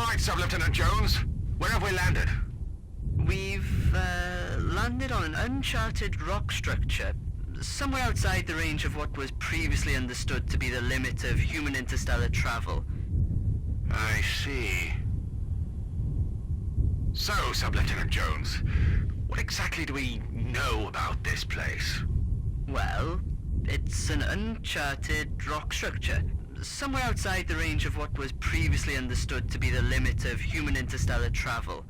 right, Sub-Lieutenant Jones. Where have we landed? We've landed on an uncharted rock structure, somewhere outside the range of what was previously understood to be the limit of human interstellar travel. I see. So, Sub-Lieutenant Jones, what exactly do we know about this place? Well, it's an uncharted rock structure, somewhere outside the range of what was previously understood to be the limit of human interstellar travel.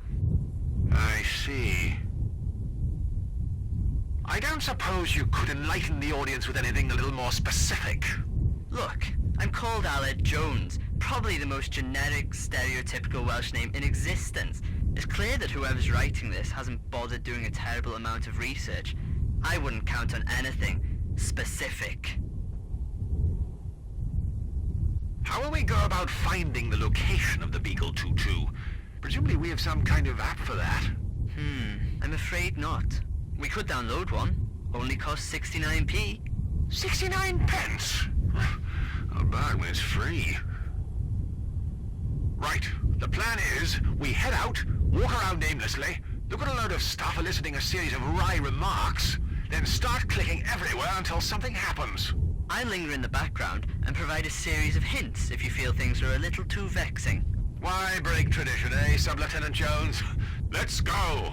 I see. I don't suppose you could enlighten the audience with anything a little more specific? Look, I'm called Aled Jones, probably the most generic, stereotypical Welsh name in existence. It's clear that whoever's writing this hasn't bothered doing a terrible amount of research. I wouldn't count on anything specific. How will we go about finding the location of the Beagle 2-2? Presumably we have some kind of app for that. I'm afraid not. We could download one. Only costs 69p. 69 pence? Not bad when it's free. Right, the plan is we head out, walk around aimlessly, look at a load of stuff eliciting a series of wry remarks, then start clicking everywhere until something happens. I'll linger in the background and provide a series of hints if you feel things are a little too vexing. Why break tradition, eh, Sub-Lieutenant Jones? Let's go!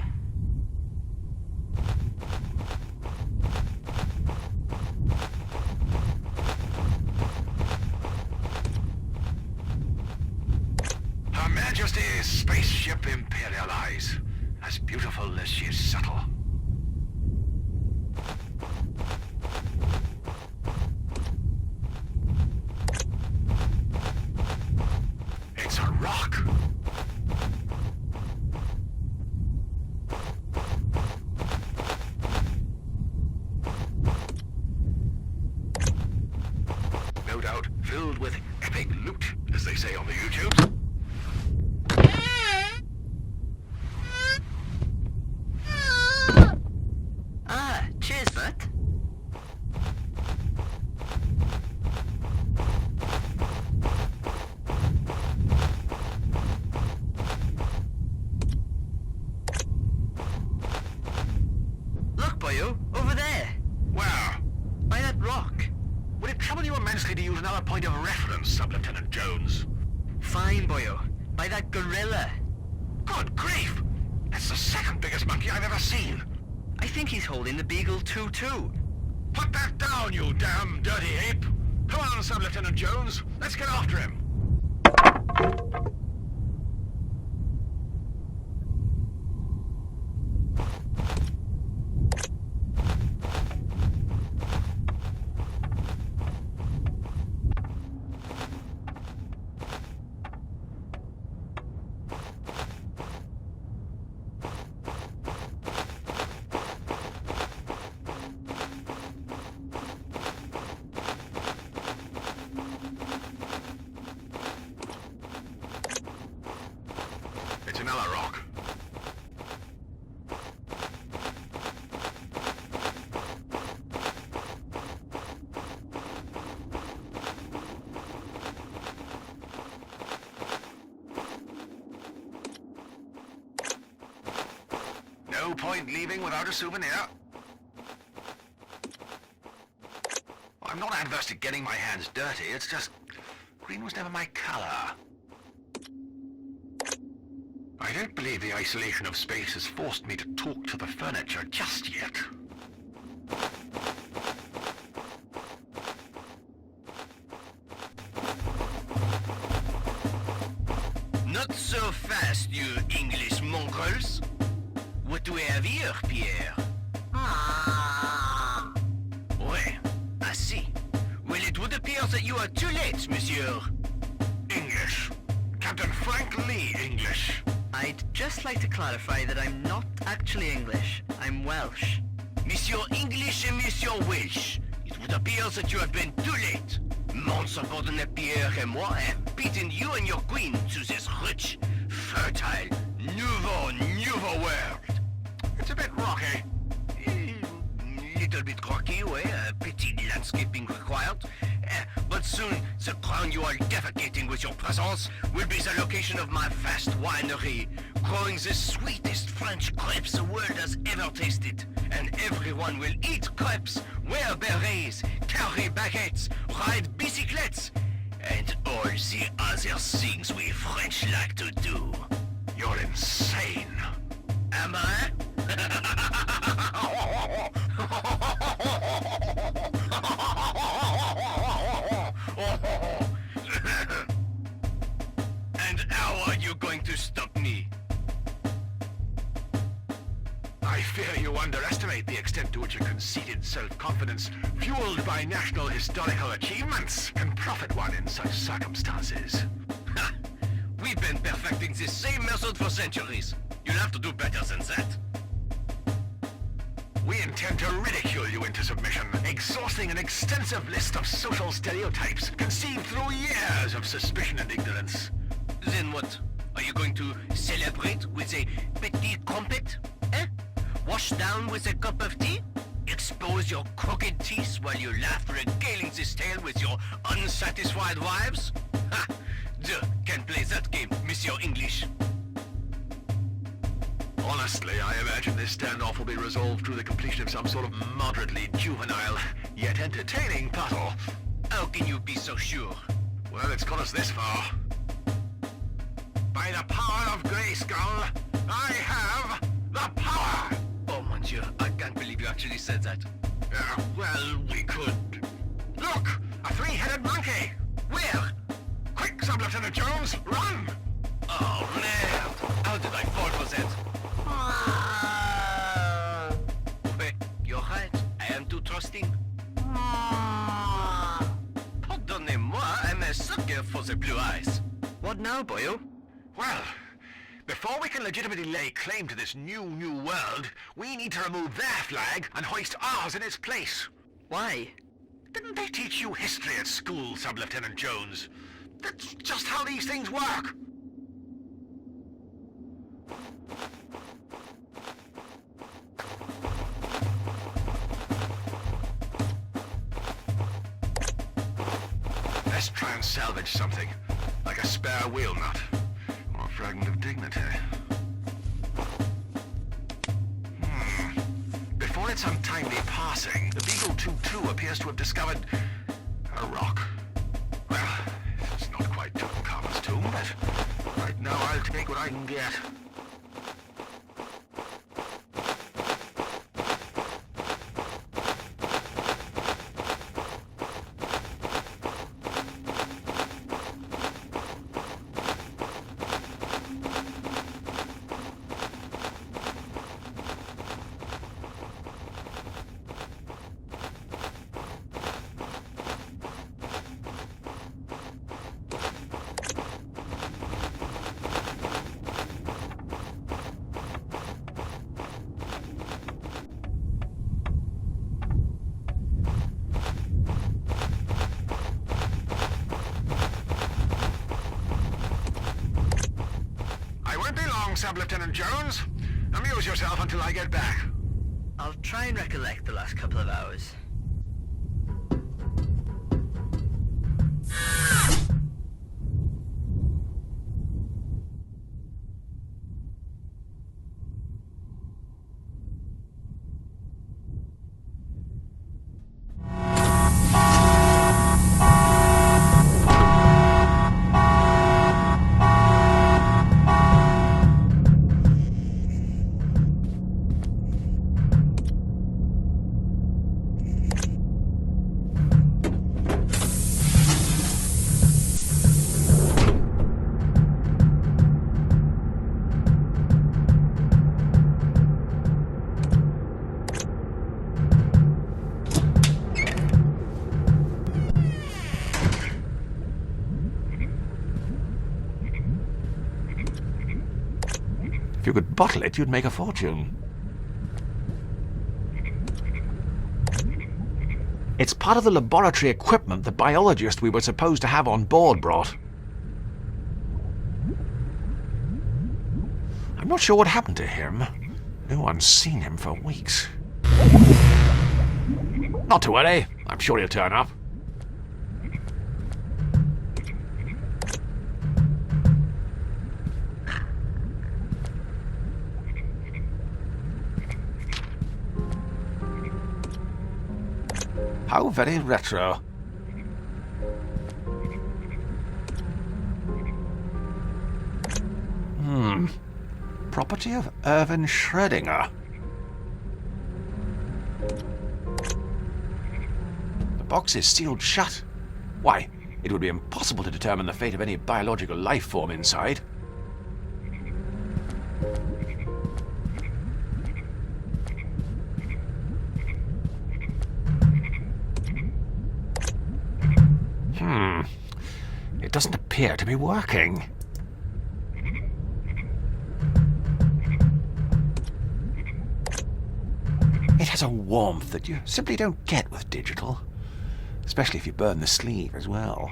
Her Majesty's spaceship Imperial Eyes, as beautiful as she's subtle. It's a rock. No doubt filled with epic loot, as they say on the YouTubes. Ah, cheers, Matt. Look, boyo, over there, Where? by that rock. Would it trouble you immensely to use another point of reference, Sub-Lieutenant Jones? Fine, boyo, by that gorilla. Good grief! That's the second biggest monkey I've ever seen. I think he's holding the Beagle 2-2. Put that down, you damn dirty ape! Come on, Sub-Lieutenant Jones. Let's get after him. It's another rock. No point leaving without a souvenir. I'm not adverse to getting my hands dirty, it's just green was never my color. I don't believe the isolation of space has forced me to talk to the furniture just yet. Not so fast, you English mongrels. What do we have here, Pierre? Ah. Ouais, I see. Well, it would appear that you are too late, monsieur. English. Captain Frank Lee English. I'd just like to clarify that I'm not actually English. I'm Welsh. Monsieur English and Monsieur Welsh. It would appear that you have been too late. Mon subordinate Pierre et moi have beaten you and your queen to this rich, fertile, nouveau world. It's a bit rocky. Little bit rocky, ouais, a petit landscaping required. But But soon, the ground you are defecating with your presence will be the location of my vast winery, growing the sweetest French grapes the world has ever tasted. And everyone will eat crepes, wear berets, carry baguettes, ride bicyclettes, and all the other things we French like to do. You're insane. Am I? And how are you going to stop me? I fear you underestimate the extent to which a conceited self-confidence, fueled by national historical achievements, can profit one in such circumstances. Ha! We've been perfecting this same method for centuries. You'll have to do better than that. We intend to ridicule you into submission, exhausting an extensive list of social stereotypes conceived through years of suspicion and ignorance. Then what? Are you going to celebrate with a petit crumpet? Eh? Wash down with a cup of tea? Expose your crooked teeth while you laugh regaling this tale with your unsatisfied wives? Ha! Je can play that game, Monsieur English. Honestly, I imagine this standoff will be resolved through the completion of some sort of moderately juvenile, yet entertaining puzzle. How can you be so sure? Well, it's got us this far. By the power of Grayskull, I have the power! Oh, mon Dieu, I can't believe you actually said that. Well, we could... Look! A three-headed monkey! Where? Quick, Sub-Lieutenant Jones, run! Oh, man! How did I fall for that? Wait, you're right. I am too trusting. Pardonnez-moi, I'm a sucker for the blue eyes. What now, boyo? Well, before we can legitimately lay claim to this new world, we need to remove their flag and hoist ours in its place. Why? Didn't they teach you history at school, Sub-Lieutenant Jones? That's just how these things work. Let's try and salvage something, like a spare wheel nut, or a fragment of dignity. Before its untimely passing, the Beagle 2-2 appears to have discovered a rock. Well, it's not quite Tutankhamun's tomb, but right now I'll take what I can get. Sub-Lieutenant Jones, amuse yourself until I get back. I'll try and recollect the last couple of hours. If you could bottle it, you'd make a fortune. It's part of the laboratory equipment the biologist we were supposed to have on board brought. I'm not sure what happened to him. No one's seen him for weeks. Not to worry, I'm sure he'll turn up. How very retro. Property of Irvin Schrödinger. The box is sealed shut. Why, it would be impossible to determine the fate of any biological life form inside. It doesn't appear to be working. It has a warmth that you simply don't get with digital, especially if you burn the sleeve as well.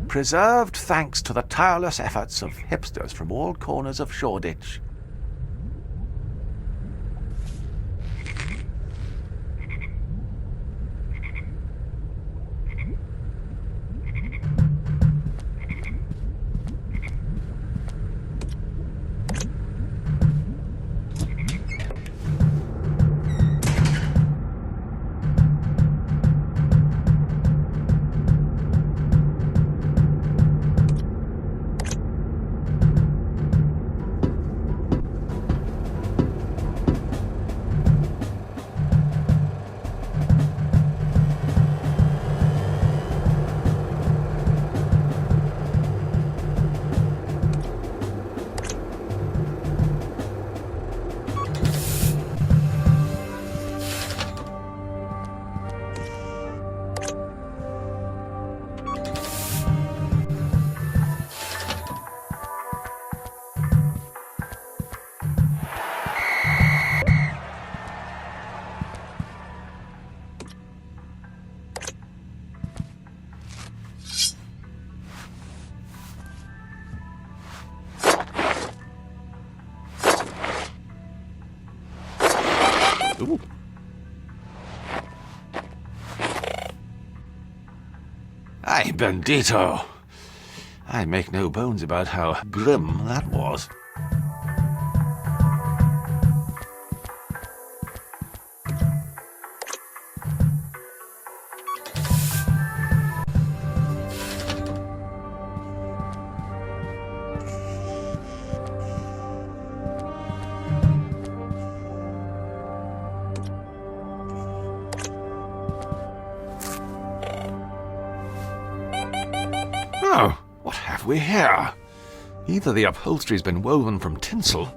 Preserved thanks to the tireless efforts of hipsters from all corners of Shoreditch. Ooh. Ay, bendito. I make no bones about how grim that was. Oh, what have we here? Either the upholstery's been woven from tinsel,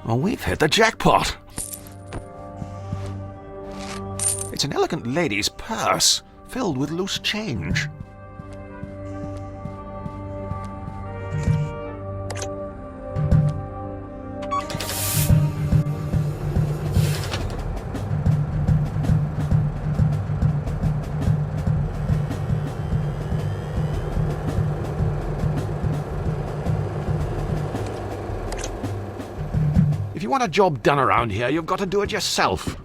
or we've hit the jackpot. It's an elegant lady's purse, filled with loose change. If you want a job done around here, you've got to do it yourself.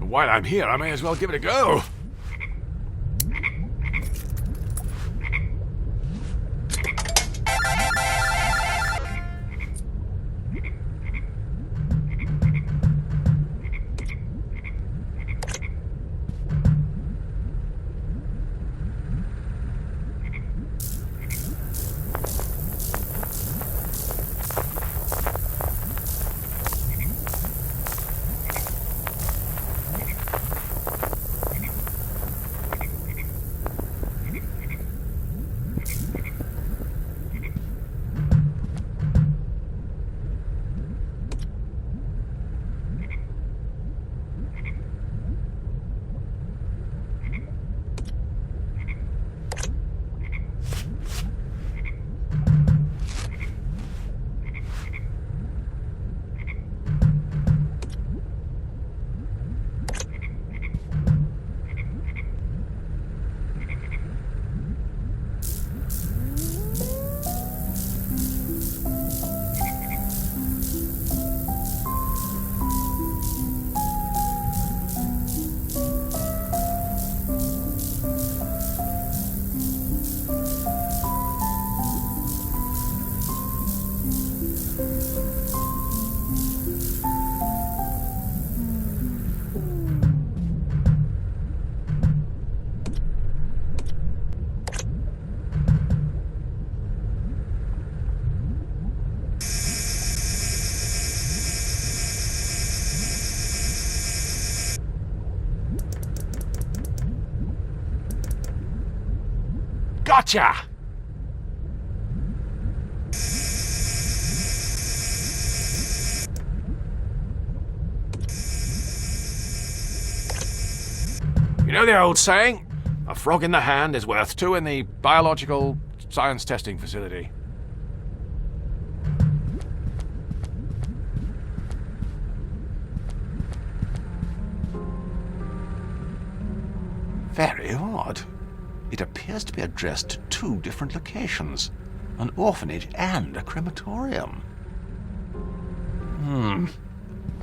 While I'm here, I may as well give it a go. Gotcha! You know the old saying? A frog in the hand is worth two in the biological science testing facility. Very odd. It appears to be addressed to two different locations. An orphanage and a crematorium.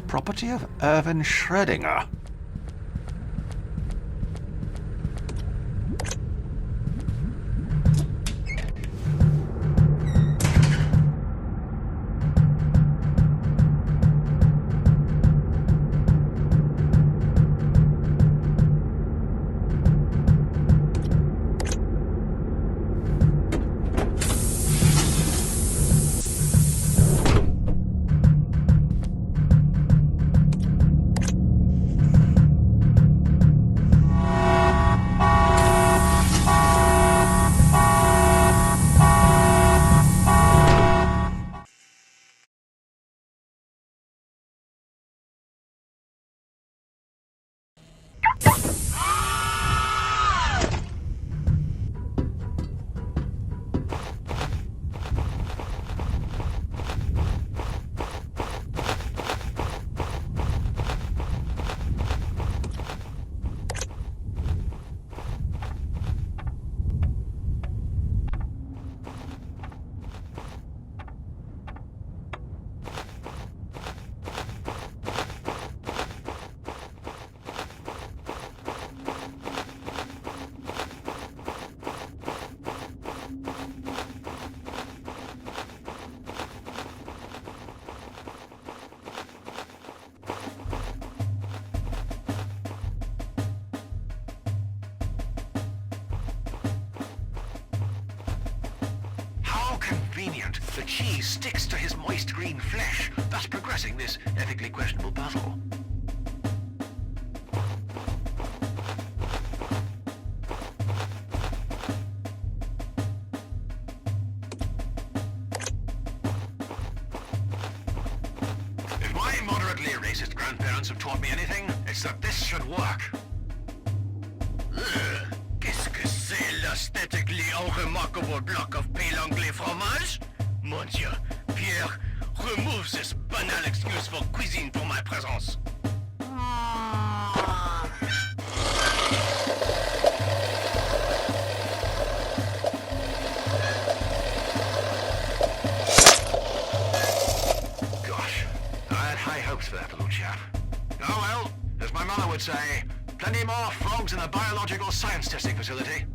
Property of Irvin Schrödinger. Convenient. The cheese sticks to his moist green flesh, thus progressing this ethically questionable puzzle. If my moderately racist grandparents have taught me anything, it's that this should work. Qu'est-ce que c'est l'aesthetically unremarkable block of pale anglais fromage? Mon Dieu, Pierre, remove this banal excuse for cuisine for my presence. Gosh, I had high hopes for that little chap. Oh well, as my mother would say, plenty more frogs in the biological science testing facility.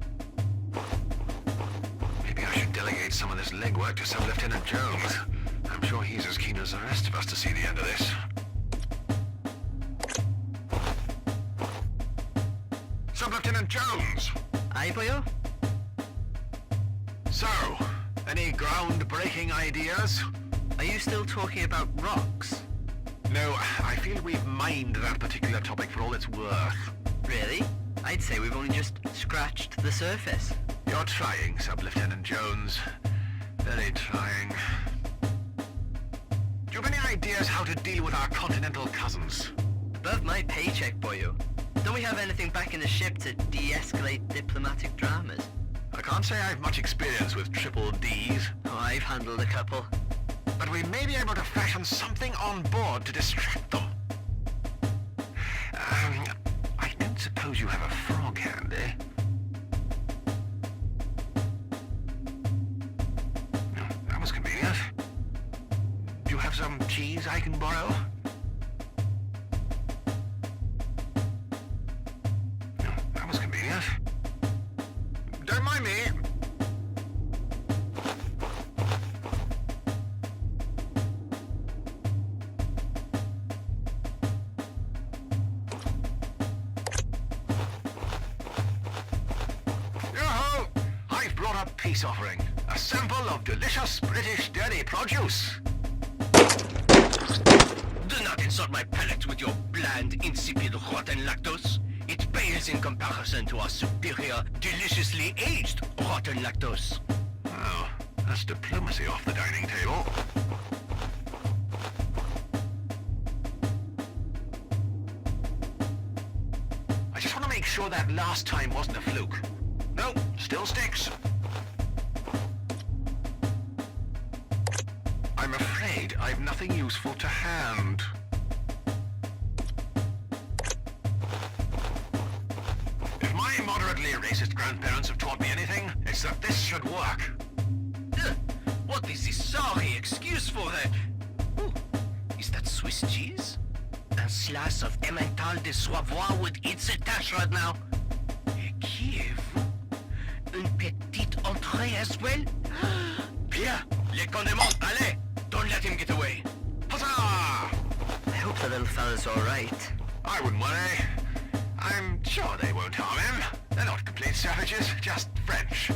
Maybe I should delegate some of this legwork to Sub-Lieutenant Jones. I'm sure he's as keen as the rest of us to see the end of this. Sub-Lieutenant Jones! Aye, boyo? So, any groundbreaking ideas? Are you still talking about rocks? No, I feel we've mined that particular topic for all it's worth. Really? I'd say we've only just scratched the surface. You're trying, Sub-Lieutenant Jones. Very trying. Do you have any ideas how to deal with our continental cousins? Above my paycheck, boyo. Don't we have anything back in the ship to de-escalate diplomatic dramas? I can't say I've much experience with triple Ds. Oh, I've handled a couple. But we may be able to fashion something on board to distract them. I don't suppose you have a frog handy. No, that was convenient. Do you have some cheese I can borrow? No, that was convenient. Don't mind me. Peace offering. A sample of delicious British dairy produce. Do not insult my palate with your bland, insipid, rotten lactose. It's pales in comparison to our superior, deliciously aged rotten lactose. Oh, that's diplomacy off the dining table. I just want to make sure that last time wasn't a fluke. No, still sticks. I'm afraid I've nothing useful to hand. If my moderately racist grandparents have taught me anything, it's that this should work. What is this sorry excuse for her? Ooh, is that Swiss cheese? A slice of Emmental de Savoie would eat the dash right now. Qu'est-vous? Une petite entrée as well? Bien, les condiments, allez! Don't let him get away. Huzzah! I hope the little fella's alright. I wouldn't worry. I'm sure they won't harm him. They're not complete savages, just French.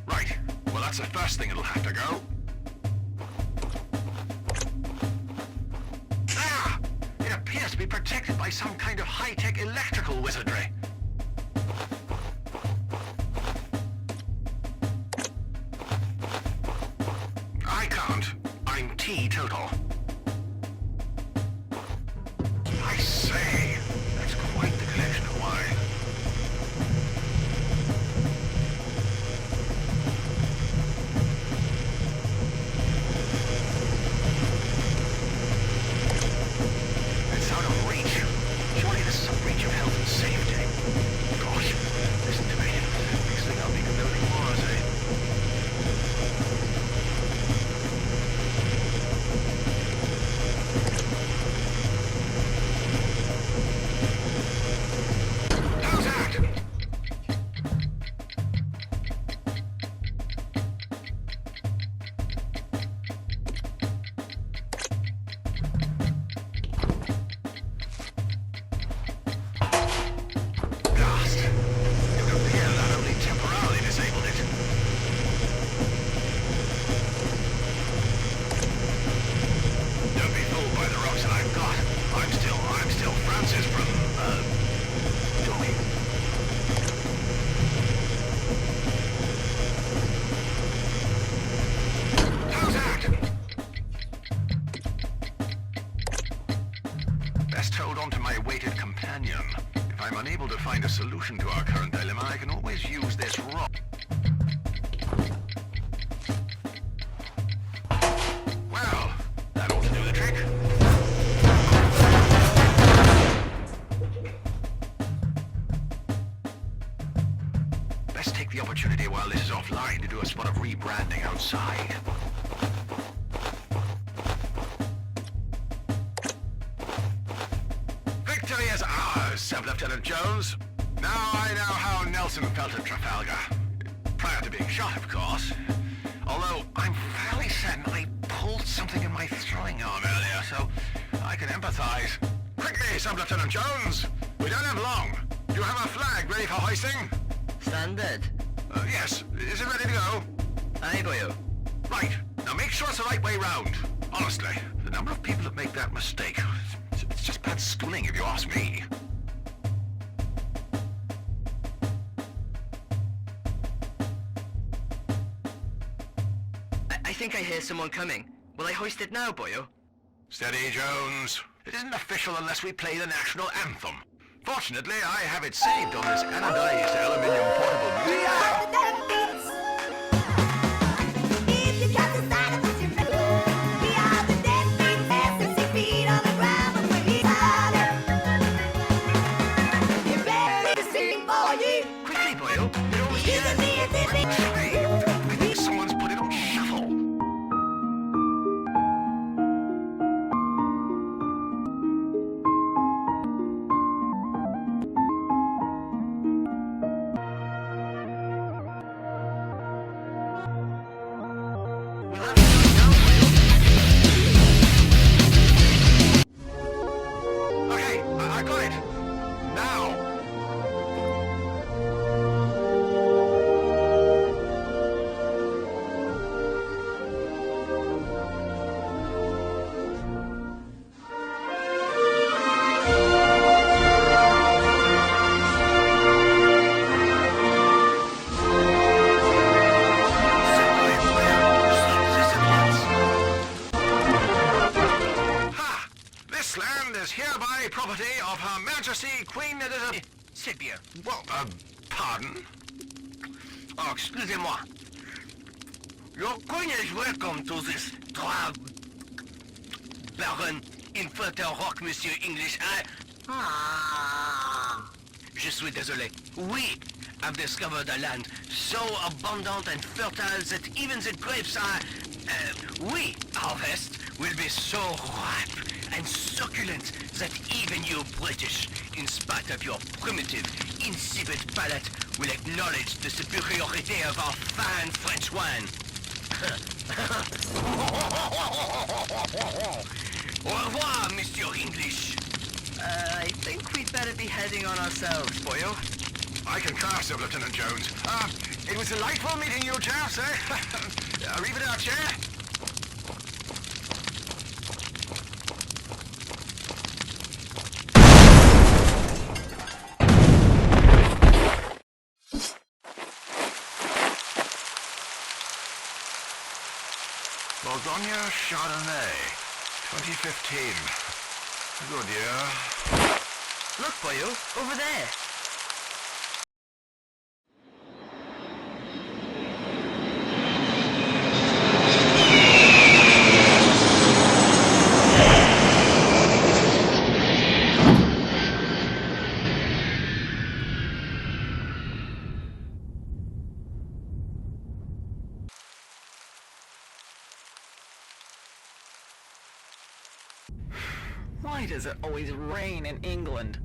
Right, well that's the first thing it'll have to go. Ah! It appears to be protected by some kind of high-tech electrical wizardry. I can't. I'm teetotal. I say, that's quite the collection of wine. It's out of reach. Surely this is a breach of health and safety. Gosh, listen to me. Next thing I'll be condoning wars, eh? How's that? Blast. It would appear that only temporarily disabled it. Don't be fooled by the rocks that I've got. I'm still Francis from, Joey. How's that? Best hold on to my weighted companion. If I'm unable to find a solution to our current dilemma, I can always use this rock. Well, that ought to do the trick. Best take the opportunity while this is offline to do a spot of rebranding outside. Victory is ours, Sub-Lieutenant Jones. Now I know how Nelson felt at Trafalgar. Prior to being shot, of course. Although, I'm fairly certain I pulled something in my throwing arm earlier, so I can empathize. Quickly, Sub-Lieutenant Jones! We don't have long. Do you have a flag ready for hoisting? Standard. Yes. Is it ready to go? Aye, boyo. Right. Now make sure it's the right way round. Honestly, the number of people that make that mistake, it's just bad schooling if you ask me. I think I hear someone coming. Will I hoist it now, boyo? Steady, Jones. It isn't official unless we play the national anthem. Fortunately, I have it saved on this anodized aluminium portable music player. Quickly, boyo. You're almost here. I think someone's put it on shuffle. Majesty, Queen, C'est bien. well, pardon? Oh, excusez-moi. Your queen is welcome to this drab Baron Infernal Rock, Monsieur English. Je suis désolé. We have discovered a land so abundant and fertile that even the grapes we harvest will be so ripe and succulent that even you British, in spite of your primitive, insipid palate, will acknowledge the superiority of our fine French wine. Au revoir, Monsieur English. I think we'd better be heading on ourselves, boyo. I concur, Sir Lieutenant Jones. It was delightful meeting you, chaps, eh? Arrivederci. Bourgogne Chardonnay, 2015. Good year. Look, boyo, over there. Why does it always rain in England?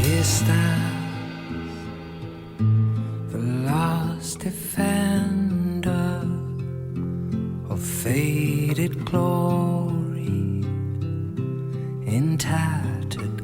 Is that the last defender of faded glory in tattered